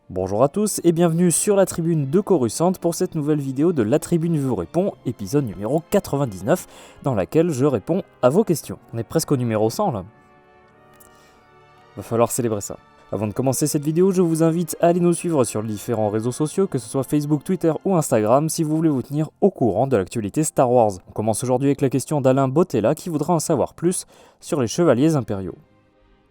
Bonjour à tous et bienvenue sur la tribune de Coruscant pour cette nouvelle vidéo de La Tribune vous répond, épisode numéro 99, dans laquelle je réponds à vos questions. On est presque au numéro 100 là. Va falloir célébrer ça. Avant de commencer cette vidéo, je vous invite à aller nous suivre sur les différents réseaux sociaux, que ce soit Facebook, Twitter ou Instagram, si vous voulez vous tenir au courant de l'actualité Star Wars. On commence aujourd'hui avec la question d'Alain Botella qui voudra en savoir plus sur les chevaliers impériaux.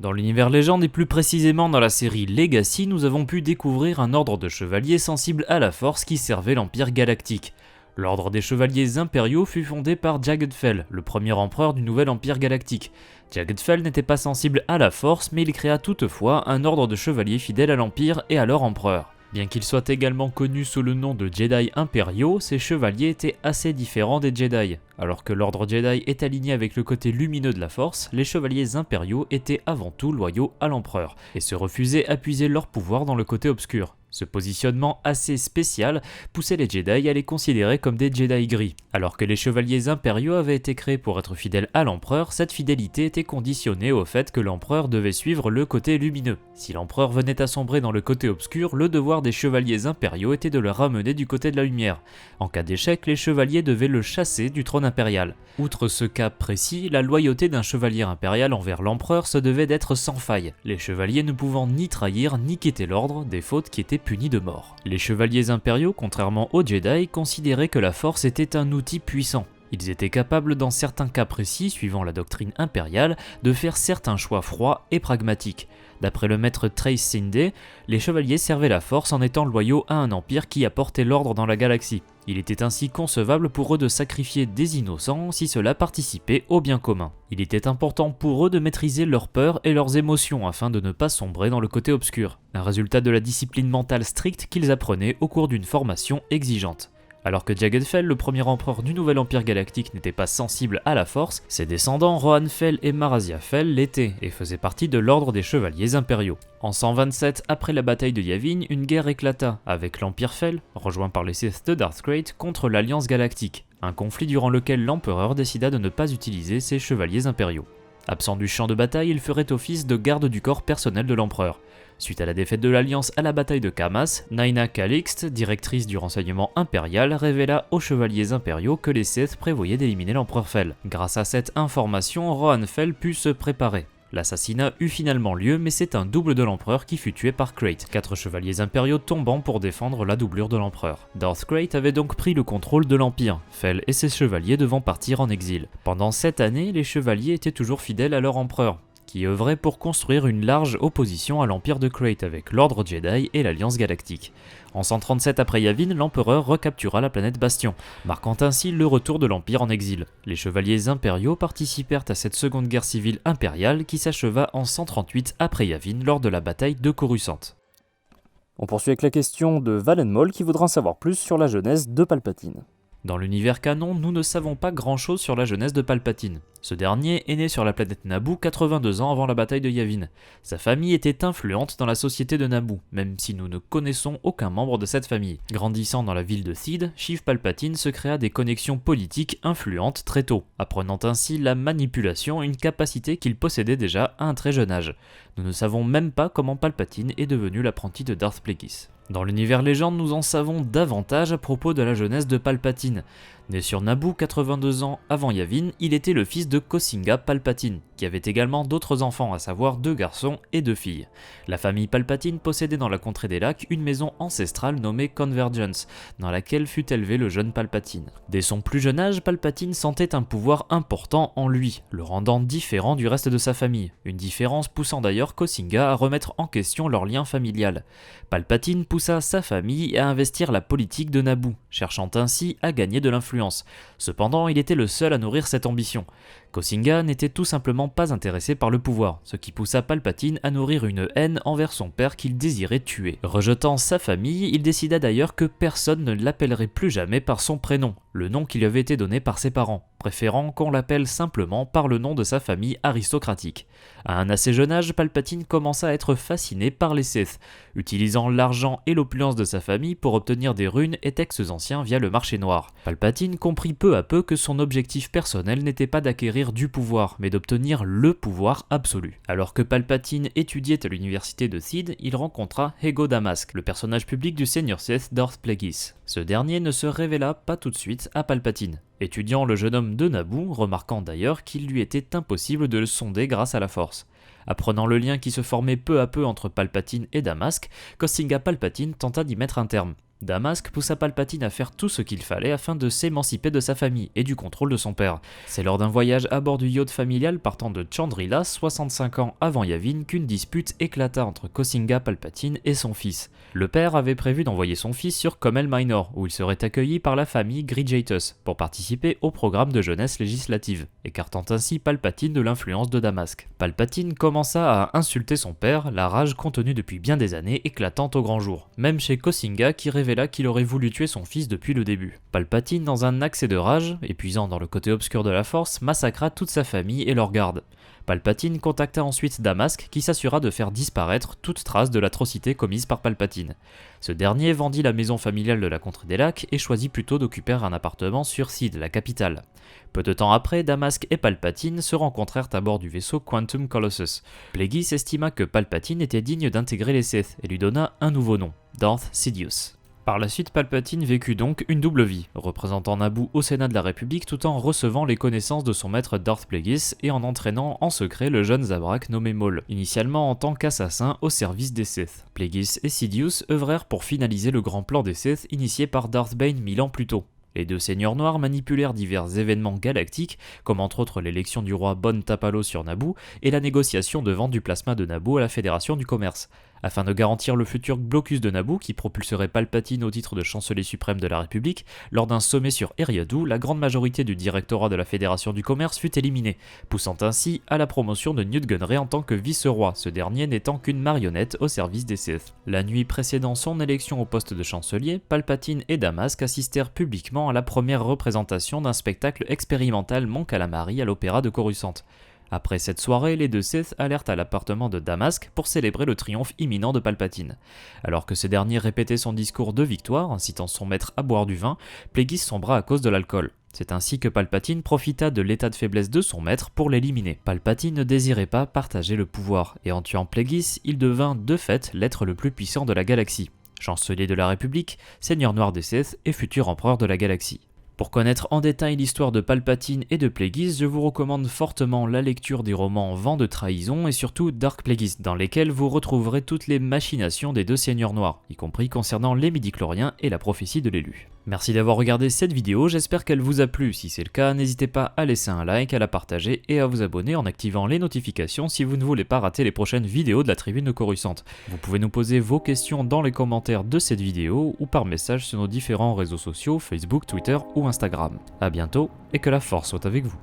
Dans l'univers légende et plus précisément dans la série Legacy, nous avons pu découvrir un ordre de chevaliers sensibles à la force qui servait l'Empire Galactique. L'ordre des chevaliers impériaux fut fondé par Jagged Fell, le premier empereur du nouvel Empire Galactique. Jagged Fell n'était pas sensible à la force, mais il créa toutefois un ordre de chevaliers fidèles à l'Empire et à leur empereur. Bien qu'ils soient également connus sous le nom de Jedi impériaux, ces chevaliers étaient assez différents des Jedi. Alors que l'ordre Jedi est aligné avec le côté lumineux de la Force, les chevaliers impériaux étaient avant tout loyaux à l'empereur, et se refusaient à puiser leur pouvoir dans le côté obscur. Ce positionnement assez spécial poussait les Jedi à les considérer comme des Jedi gris. Alors que les chevaliers impériaux avaient été créés pour être fidèles à l'empereur, cette fidélité était conditionnée au fait que l'empereur devait suivre le côté lumineux. Si l'empereur venait à sombrer dans le côté obscur, le devoir des chevaliers impériaux était de le ramener du côté de la lumière. En cas d'échec, les chevaliers devaient le chasser du trône impérial. Outre ce cas précis, la loyauté d'un chevalier impérial envers l'empereur se devait d'être sans faille, les chevaliers ne pouvant ni trahir ni quitter l'ordre, des fautes qui étaient punies de mort. Les chevaliers impériaux, contrairement aux Jedi, considéraient que la force était un outil puissant. Ils étaient capables, dans certains cas précis, suivant la doctrine impériale, de faire certains choix froids et pragmatiques. D'après le maître Trace Sinde, les chevaliers servaient la force en étant loyaux à un empire qui apportait l'ordre dans la galaxie. Il était ainsi concevable pour eux de sacrifier des innocents si cela participait au bien commun. Il était important pour eux de maîtriser leurs peurs et leurs émotions afin de ne pas sombrer dans le côté obscur, un résultat de la discipline mentale stricte qu'ils apprenaient au cours d'une formation exigeante. Alors que Jagged Fell, le premier empereur du nouvel empire galactique, n'était pas sensible à la force, ses descendants Rohan Fell et Marrazia Fell l'étaient et faisaient partie de l'ordre des chevaliers impériaux. En 127, après la bataille de Yavin, une guerre éclata avec l'Empire Fell, rejoint par les Sith de Darth Krayt, contre l'Alliance Galactique. Un conflit durant lequel l'empereur décida de ne pas utiliser ses chevaliers impériaux. Absent du champ de bataille, il ferait office de garde du corps personnel de l'empereur. Suite à la défaite de l'Alliance à la bataille de Camas, Naina Calixte, directrice du renseignement impérial, révéla aux chevaliers impériaux que les Sith prévoyaient d'éliminer l'empereur Fell. Grâce à cette information, Rohan Fell put se préparer. L'assassinat eut finalement lieu, mais c'est un double de l'empereur qui fut tué par Krayt, 4 chevaliers impériaux tombant pour défendre la doublure de l'empereur. Darth Krayt avait donc pris le contrôle de l'Empire, Fell et ses chevaliers devant partir en exil. Pendant 7 années, les chevaliers étaient toujours fidèles à leur empereur, qui œuvrait pour construire une large opposition à l'Empire de Krayt avec l'Ordre Jedi et l'Alliance Galactique. En 137 après Yavin, l'empereur recaptura la planète Bastion, marquant ainsi le retour de l'Empire en exil. Les chevaliers impériaux participèrent à cette seconde guerre civile impériale qui s'acheva en 138 après Yavin lors de la bataille de Coruscant. On poursuit avec la question de Valenmol qui voudra en savoir plus sur la jeunesse de Palpatine. Dans l'univers canon, nous ne savons pas grand-chose sur la jeunesse de Palpatine. Ce dernier est né sur la planète Naboo 82 ans avant la bataille de Yavin. Sa famille était influente dans la société de Naboo, même si nous ne connaissons aucun membre de cette famille. Grandissant dans la ville de Theed, Sheev Palpatine se créa des connexions politiques influentes très tôt, apprenant ainsi la manipulation, une capacité qu'il possédait déjà à un très jeune âge. Nous ne savons même pas comment Palpatine est devenu l'apprenti de Darth Plagueis. Dans l'univers légende, nous en savons davantage à propos de la jeunesse de Palpatine. Né sur Naboo 82 ans avant Yavin, il était le fils de Kosinga Palpatine, qui avait également d'autres enfants, à savoir 2 garçons et 2 filles. La famille Palpatine possédait dans la contrée des lacs une maison ancestrale nommée Convergence, dans laquelle fut élevé le jeune Palpatine. Dès son plus jeune âge, Palpatine sentait un pouvoir important en lui, le rendant différent du reste de sa famille, une différence poussant d'ailleurs Kosinga à remettre en question leur lien familial. Palpatine poussa sa famille à investir la politique de Naboo, cherchant ainsi à gagner de l'influence. Cependant, il était le seul à nourrir cette ambition. Kosinga n'était tout simplement pas intéressé par le pouvoir, ce qui poussa Palpatine à nourrir une haine envers son père qu'il désirait tuer. Rejetant sa famille, il décida d'ailleurs que personne ne l'appellerait plus jamais par son prénom, le nom qui lui avait été donné par ses parents, préférant qu'on l'appelle simplement par le nom de sa famille aristocratique. À un assez jeune âge, Palpatine commença à être fasciné par les Sith, utilisant l'argent et l'opulence de sa famille pour obtenir des runes et textes anciens via le marché noir. Palpatine comprit peu à peu que son objectif personnel n'était pas d'acquérir du pouvoir, mais d'obtenir le pouvoir absolu. Alors que Palpatine étudiait à l'université de Sid, il rencontra Ego Damask, le personnage public du seigneur Sith Darth Plagueis. Ce dernier ne se révéla pas tout de suite à Palpatine, étudiant le jeune homme de Naboo, remarquant d'ailleurs qu'il lui était impossible de le sonder grâce à la Force. Apprenant le lien qui se formait peu à peu entre Palpatine et Damask, Kosinga Palpatine tenta d'y mettre un terme. Damask poussa Palpatine à faire tout ce qu'il fallait afin de s'émanciper de sa famille et du contrôle de son père. C'est lors d'un voyage à bord du yacht familial partant de Chandrila, 65 ans avant Yavin, qu'une dispute éclata entre Kosinga Palpatine et son fils. Le père avait prévu d'envoyer son fils sur Comel Minor, où il serait accueilli par la famille Grigjatus pour participer au programme de jeunesse législative, écartant ainsi Palpatine de l'influence de Damask. Palpatine commença à insulter son père, la rage contenue depuis bien des années éclatant au grand jour, même chez Kosinga qui révéla qu'il aurait voulu tuer son fils depuis le début. Palpatine, dans un accès de rage, épuisant dans le côté obscur de la Force, massacra toute sa famille et leurs gardes. Palpatine contacta ensuite Damask qui s'assura de faire disparaître toute trace de l'atrocité commise par Palpatine. Ce dernier vendit la maison familiale de la Contrée des Lacs et choisit plutôt d'occuper un appartement sur Sid, la capitale. Peu de temps après, Damask et Palpatine se rencontrèrent à bord du vaisseau Quantum Colossus. Plagueis estima que Palpatine était digne d'intégrer les Sith et lui donna un nouveau nom, Darth Sidious. Par la suite, Palpatine vécut donc une double vie, représentant Naboo au Sénat de la République tout en recevant les connaissances de son maître Darth Plagueis et en entraînant en secret le jeune Zabrak nommé Maul, initialement en tant qu'assassin au service des Sith. Plagueis et Sidious œuvrèrent pour finaliser le grand plan des Sith initié par Darth Bane 1000 ans plus tôt. Les deux seigneurs noirs manipulèrent divers événements galactiques, comme entre autres l'élection du roi Bon Tapalo sur Naboo et la négociation de vente du plasma de Naboo à la Fédération du Commerce. Afin de garantir le futur blocus de Naboo qui propulserait Palpatine au titre de chancelier suprême de la République, lors d'un sommet sur Eriadu, la grande majorité du directorat de la Fédération du Commerce fut éliminée, poussant ainsi à la promotion de Newt Gunray en tant que vice-roi, ce dernier n'étant qu'une marionnette au service des Sith. La nuit précédant son élection au poste de chancelier, Palpatine et Damask assistèrent publiquement à la première représentation d'un spectacle expérimental Mon Calamari à l'opéra de Coruscant. Après cette soirée, les deux Sith allèrent à l'appartement de Damask pour célébrer le triomphe imminent de Palpatine. Alors que ce dernier répétait son discours de victoire, incitant son maître à boire du vin, Plagueis sombra à cause de l'alcool. C'est ainsi que Palpatine profita de l'état de faiblesse de son maître pour l'éliminer. Palpatine ne désirait pas partager le pouvoir, et en tuant Plagueis, il devint de fait l'être le plus puissant de la galaxie. Chancelier de la République, seigneur noir des Sith et futur empereur de la galaxie. Pour connaître en détail l'histoire de Palpatine et de Plagueis, je vous recommande fortement la lecture des romans Vent de trahison et surtout Dark Plagueis, dans lesquels vous retrouverez toutes les machinations des deux seigneurs noirs, y compris concernant les midi-chloriens et la prophétie de l'élu. Merci d'avoir regardé cette vidéo, j'espère qu'elle vous a plu. Si c'est le cas, n'hésitez pas à laisser un like, à la partager et à vous abonner en activant les notifications si vous ne voulez pas rater les prochaines vidéos de la Tribune de Coruscant. Vous pouvez nous poser vos questions dans les commentaires de cette vidéo ou par message sur nos différents réseaux sociaux, Facebook, Twitter ou Instagram. A bientôt et que la force soit avec vous.